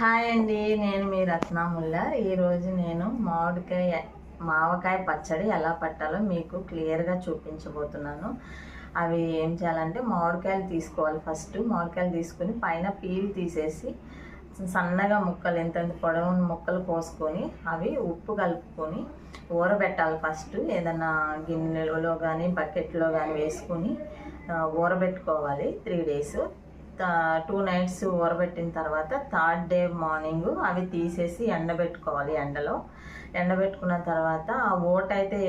Hi అండి, నేను మీ రత్నాముల్లా. ఈరోజు నేను మావకాయ పచ్చడి ఎలా పట్టాలో మీకు క్లియర్గా చూపించబోతున్నాను. అవి ఏం చేయాలంటే మామిడికాయలు తీసుకోవాలి. ఫస్ట్ మామిడికాయలు తీసుకుని పైన పీల్ తీసేసి సన్నగా ముక్కలు ఎంత పొడవు ముక్కలు కోసుకొని అవి ఉప్పు కలుపుకొని ఊరబెట్టాలి. ఫస్ట్ ఏదైనా గిన్నెలో కానీ బకెట్లో కానీ వేసుకొని ఊరబెట్టుకోవాలి 3 days. 2 nights ఊరబెట్టిన తర్వాత 3rd day మార్నింగ్ అవి తీసేసి ఎండబెట్టుకోవాలి. ఎండబెట్టుకున్న తర్వాత ఆ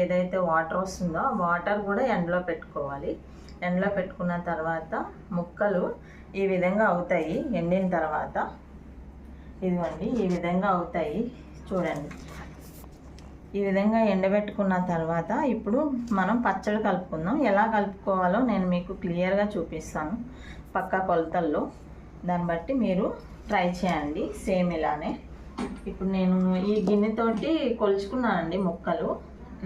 ఏదైతే వాటర్ వస్తుందో ఆ వాటర్ కూడా ఎండలో పెట్టుకోవాలి. ఎండలో పెట్టుకున్న తర్వాత ముక్కలు ఈ విధంగా అవుతాయి. ఎండిన తర్వాత ఇదిగోండి ఈ విధంగా అవుతాయి చూడండి. ఈ విధంగా ఎండబెట్టుకున్న తర్వాత ఇప్పుడు మనం పచ్చడి కలుపుకుందాం. ఎలా కలుపుకోవాలో నేను మీకు క్లియర్గా చూపిస్తాను పక్కా కొలతల్లో. దాన్ని బట్టి మీరు ట్రై చేయండి సేమ్ ఇలానే. ఇప్పుడు నేను ఈ గిన్నెతోటి కొలుచుకున్నానండి ముక్కలు.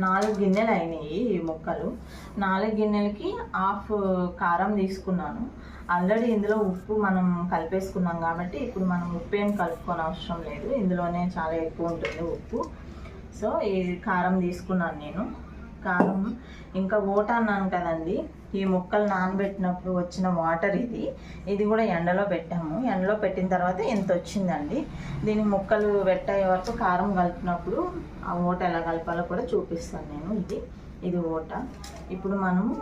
4 గిన్నెలు అయినాయి ఈ ముక్కలు. 4 గిన్నెలకి హాఫ్ కారం తీసుకున్నాను. ఆల్రెడీ ఇందులో ఉప్పు మనం కలిపేసుకున్నాం కాబట్టి ఇప్పుడు మనం ఉప్పు ఏం కలుపుకోని అవసరం లేదు. ఇందులోనే చాలా ఎక్కువ ఉంటుంది ఉప్పు. సో ఈ కారం తీసుకున్నాను నేను. కారం ఇంకా ఓట అన్నాను కదండి, ఈ ముక్కలు నానబెట్టినప్పుడు వచ్చిన వాటర్ ఇది కూడా ఎండలో పెట్టాము. ఎండలో పెట్టిన తర్వాత ఎంత వచ్చిందండి. దీని ముక్కలు పెట్టే వరకు కారం కలిపినప్పుడు ఆ ఓట ఎలా కలపాలో కూడా చూపిస్తాను నేను. ఇది ఓట. ఇప్పుడు మనము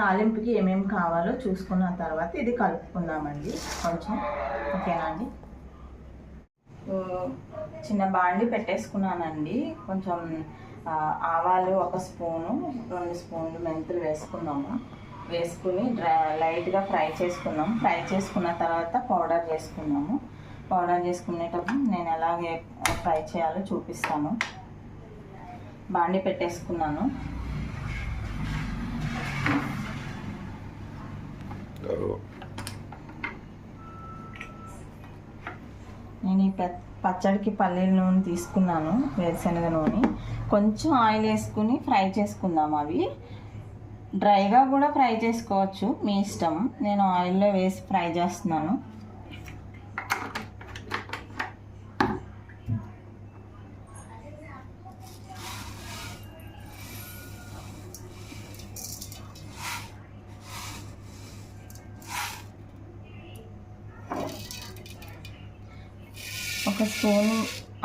తాలింపుకి ఏమేమి కావాలో చూసుకున్న తర్వాత ఇది కలుపుకుందామండి కొంచెం. ఓకేనా అండి. చిన్న బాండి పెట్టేసుకున్నానండి. కొంచెం ఆవాలు 1 స్పూను, 2 స్పూన్లు మెంతులు వేసుకుని లైట్గా ఫ్రై చేసుకున్నాం. ఫ్రై చేసుకున్న తర్వాత పౌడర్ చేసుకున్నాము. పౌడర్ చేసుకునేటప్పుడు నేను ఎలాగే ఫ్రై చేయాలో చూపిస్తాను. బాండి పెట్టేసుకున్నాను. నేను ఈ పచ్చడికి పల్లీల నూనె తీసుకున్నాను, వేరుశనగ నూనె. కొంచెం ఆయిల్ వేసుకుని ఫ్రై చేసుకుందాం. అవి డ్రైగా కూడా ఫ్రై చేసుకోవచ్చు, మీ ఇష్టం. నేను ఆయిల్లో వేసి ఫ్రై చేస్తున్నాను. ఒక స్పూన్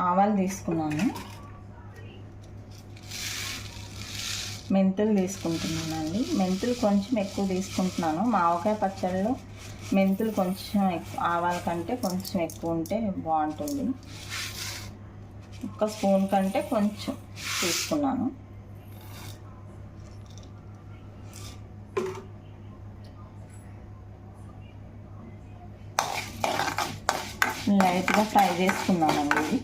ఆవాలు తీసుకున్నాను. మెంతులు తీసుకుంటున్నానండి. మెంతులు కొంచెం ఎక్కువ తీసుకుంటున్నాను. మావకాయ పచ్చడిలో మెంతులు కొంచెం ఆవాల కంటే కొంచెం ఎక్కువ ఉంటే బాగుంటుంది. 1 స్పూన్ కంటే కొంచెం తీసుకున్నాను. లైట్గా ఫ్రై చేసుకున్నామండి. ఇది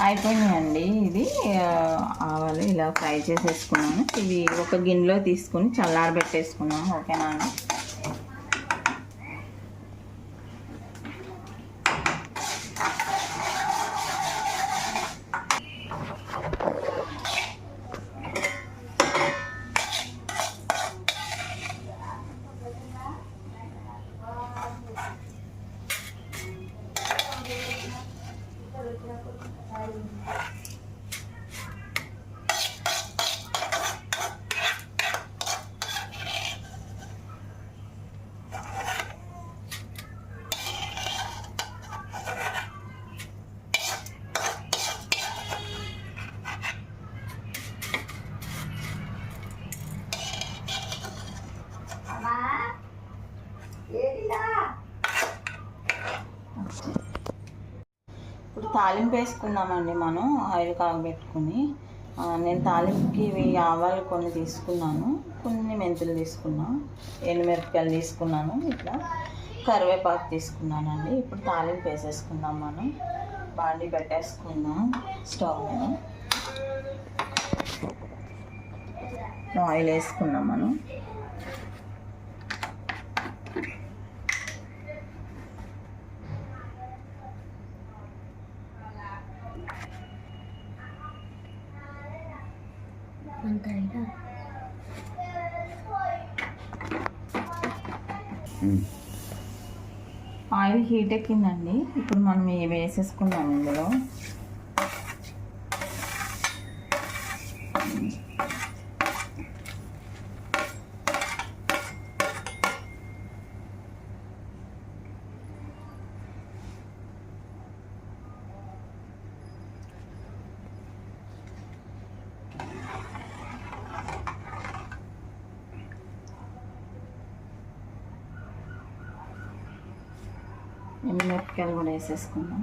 అయిపోయినాయండి. ఇది ఆవాలు ఇలా ఫ్రై చేసేసుకున్నాను. ఇవి ఒక గిన్నెలో తీసుకుని చల్లారబెట్టేసుకున్నాము. ఓకేనా అండి. ఇప్పుడు తాలింపు వేసుకుందామండి. మనం ఆయిల్ కాగబెట్టుకుని నేను తాలింపుకి ఇవి ఆవాలు కొన్ని తీసుకున్నాను, కొన్ని మెంతులు తీసుకున్నా, ఎండుమిరపకాయలు తీసుకున్నాను, ఇట్లా కరివేపాకు తీసుకున్నానండి. ఇప్పుడు తాలింపు వేసేసుకుందాం. మనం బాండి పెట్టేసుకుందాం స్టవ్ మీద. ఆయిల్ వేసుకున్నాం మనం. ఆయిల్ హీట్ ఎక్కిందండి. ఇప్పుడు మనం ఇవి వేసేసుకున్నాం ఇందులో. ఎండుమిరపకాయలు కూడా వేసేసుకుందాం.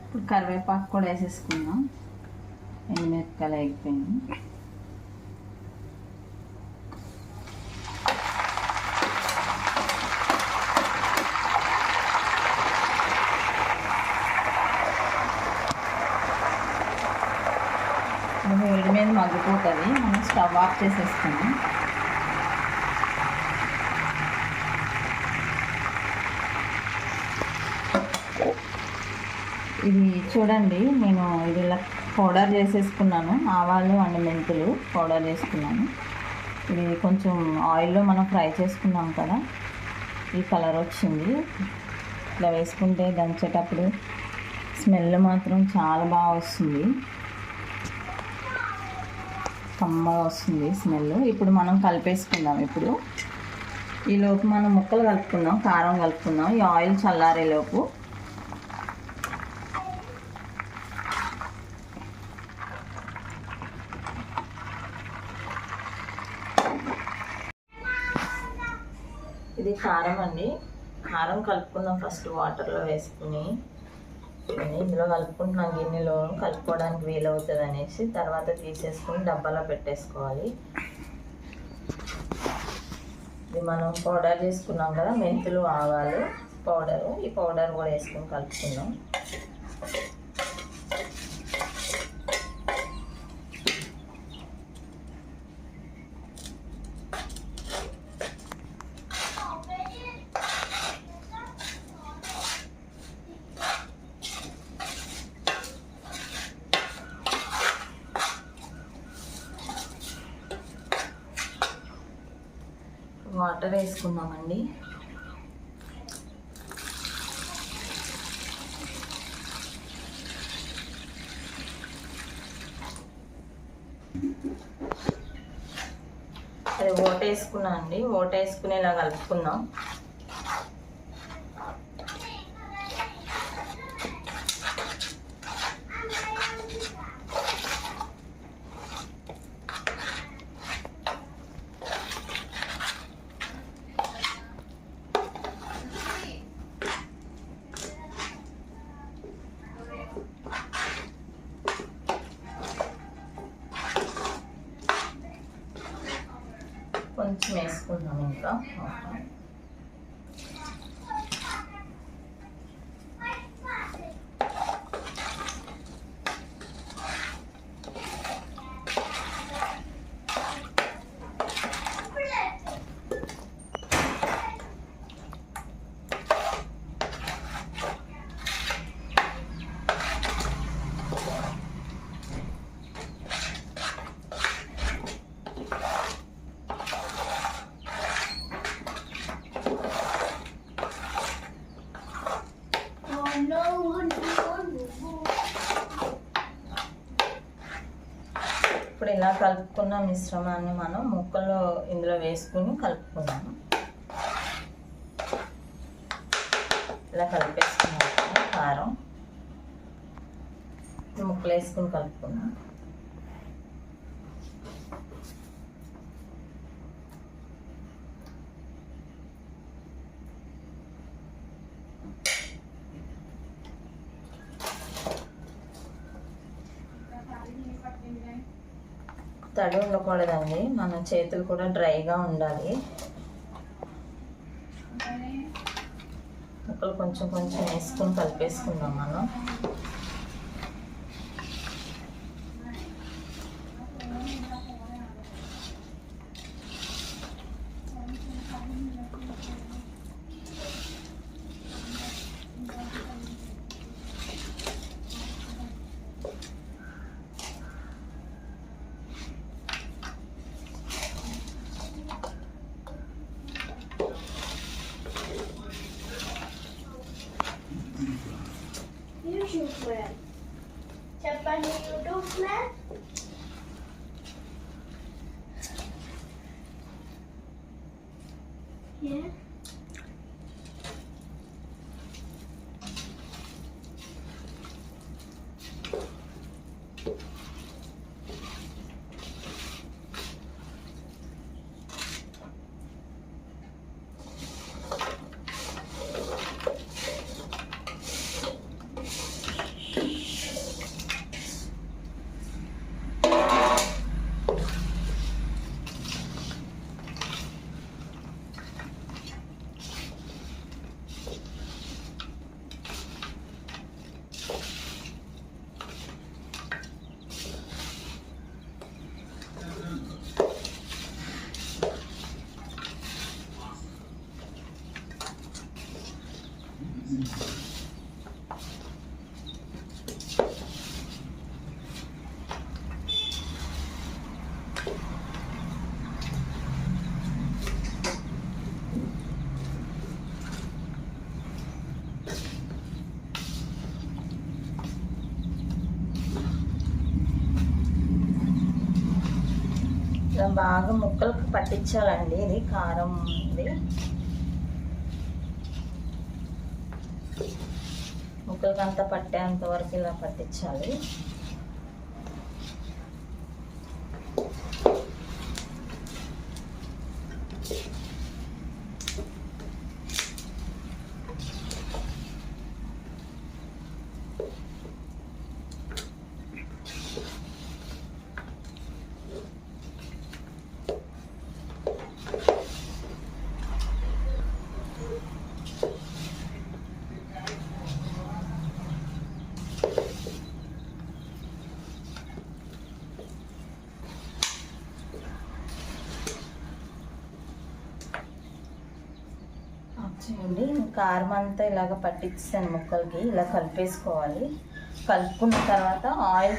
ఇప్పుడు కరివేపాకు కూడా వేసేసుకుందాం. ఎండుమిరపకాయలు అయిపోయింది. వేడి మీద మగ్గిపోతుంది. మనం స్టవ్ ఆఫ్ చేసేసుకుందాం. ఇది చూడండి, నేను ఇది ఇలా పౌడర్ చేసేసుకున్నాను. ఆవాలు అండ్ మెంతులు పౌడర్ చేసుకున్నాను. ఇది కొంచెం ఆయిల్లో మనం ఫ్రై చేసుకున్నాం కదా, ఈ కలర్ వచ్చింది. ఇట్లా వేసుకుంటే దంచేటప్పుడు స్మెల్ మాత్రం చాలా బాగా వస్తుంది, కమ్మగా వస్తుంది స్మెల్. ఇప్పుడు మనం కలిపేసుకుందాం. ఇప్పుడు ఈలోపు మనం ముక్కలు కలుపుకుందాం, కారం కలుపుకుందాం. ఈ ఆయిల్ చల్లారేలోపు ఇది కారం అండి. కారం కలుపుకుందాం ఫస్ట్ వాటర్లో వేసుకుని. ఇందులో కలుపుకుంటున్నాం, గిన్నెలో కలుపుకోవడానికి వీలవుతుంది అనేసి. తర్వాత తీసేసుకుని డబ్బాలో పెట్టేసుకోవాలి. ఇది మనం పౌడర్ చేసుకున్నాం కదా, మెంతులు ఆవాలు పౌడరు, ఈ పౌడర్ కూడా వేసుకుని కలుపుకుందాం. వాటర్ వేసుకుందామండి. అది ఓట వేసుకున్నా అండి. ఓట వేసుకుని ఇలా కలుపుకుందాం. కొంచెం వేసుకుందాం ఇంకా. ఇప్పుడు ఇలా కలుపుకున్న మిశ్రమాన్ని మనం ముక్కలు ఇందులో వేసుకుని కలుపుకున్నాము. ఇలా కలిపేసుకున్నాము. కారం ముక్కలు వేసుకుని కలుపుకున్నాం. తడి ఉండకూడదండి, మన చేతులు కూడా డ్రైగా ఉండాలి. ముక్కలు కొంచెం కొంచెం వేసుకొని కలిపేసుకుందాం మనం. చెప్పండి యూట్యూబ్ ఫ్రెండ్. ఇలా బాగా ముక్కలకు పట్టించాలండి. ఇది కారం ఉంది, ముక్కలకి అంతా పట్టేంత వరకు ఇలా పట్టించాలి. చూడండి, కారం అంతా ఇలాగ పట్టించాను ముక్కలకి. ఇలా కలిపేసుకోవాలి. కలుపుకున్న తర్వాత ఆయిల్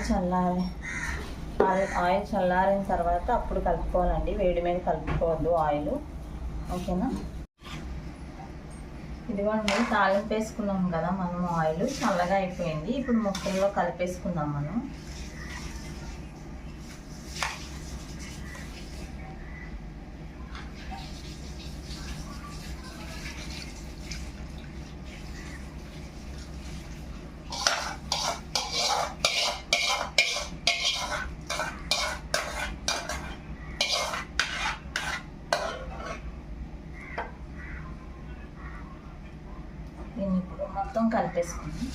చల్లారిన తర్వాత అప్పుడు కలుపుకోవాలండి. వేడి మీద కలుపుకోవద్దు ఆయిల్. ఓకేనా? ఇదిగోండి, తాలింపు వేసుకున్నాం కదా మనం. ఆయిల్ చల్లగా అయిపోయింది. ఇప్పుడు ముక్కల్లో కలిపేసుకుందాం మనం. దీన్ని ఇప్పుడు మొత్తం కలిపేసుకుందాం.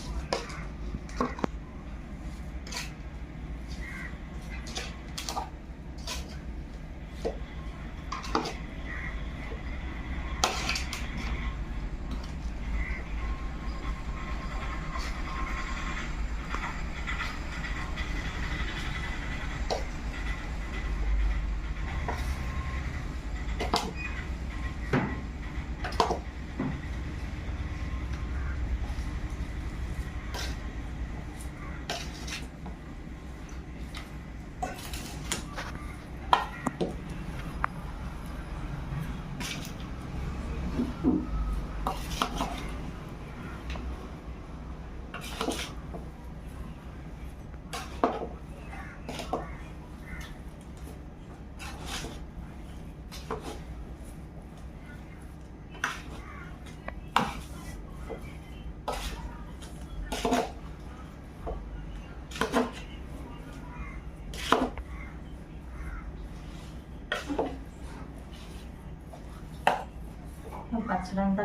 పచ్చడి అంతా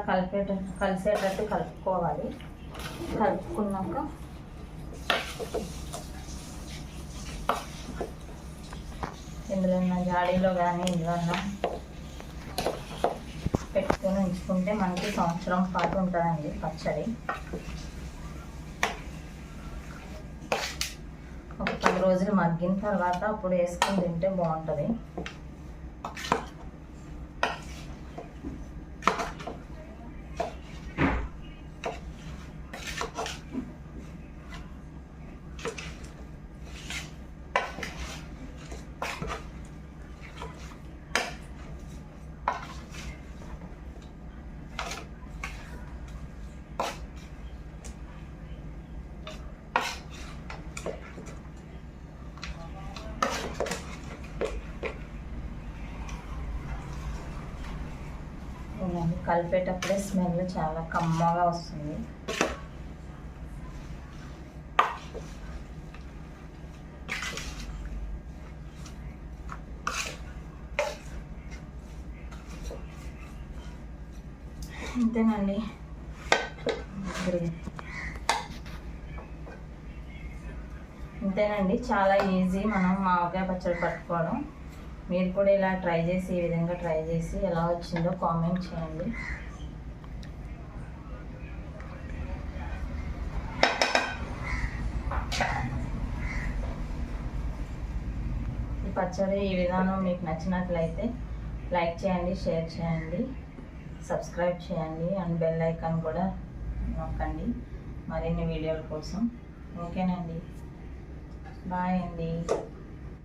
కలిసేటట్టు కలుపుకోవాలి. కలుపుకున్నాక ఇందులో ఉన్న జాడీలో కానీ ఇందులో పెట్టుకొని ఉంచుకుంటే మనకి సంవత్సరం పాటు ఉంటుందండి పచ్చడి. ఒక 10 రోజులు మగ్గిన తర్వాత అప్పుడు వేసుకొని తింటే బాగుంటుంది. కలిపేటప్పుడే స్మెల్ చాలా కమ్మగా వస్తుంది. అంతేనండి. అంతేనండి, చాలా ఈజీ మనం మామిడికాయ పచ్చడి పట్టుకోవడం. మీరు కూడా ఇలా ట్రై చేసి ఈ విధంగా ట్రై చేసి ఎలా వచ్చిందో కామెంట్ చేయండి. ఈ పచ్చడి ఈ విధానం మీకు నచ్చినట్లయితే లైక్ చేయండి, షేర్ చేయండి, సబ్స్క్రైబ్ చేయండి అండ్ బెల్ ఐకాన్ కూడా నొక్కండి మరిన్ని వీడియోల కోసం. ఓకేనండి, బాయ్ అండి.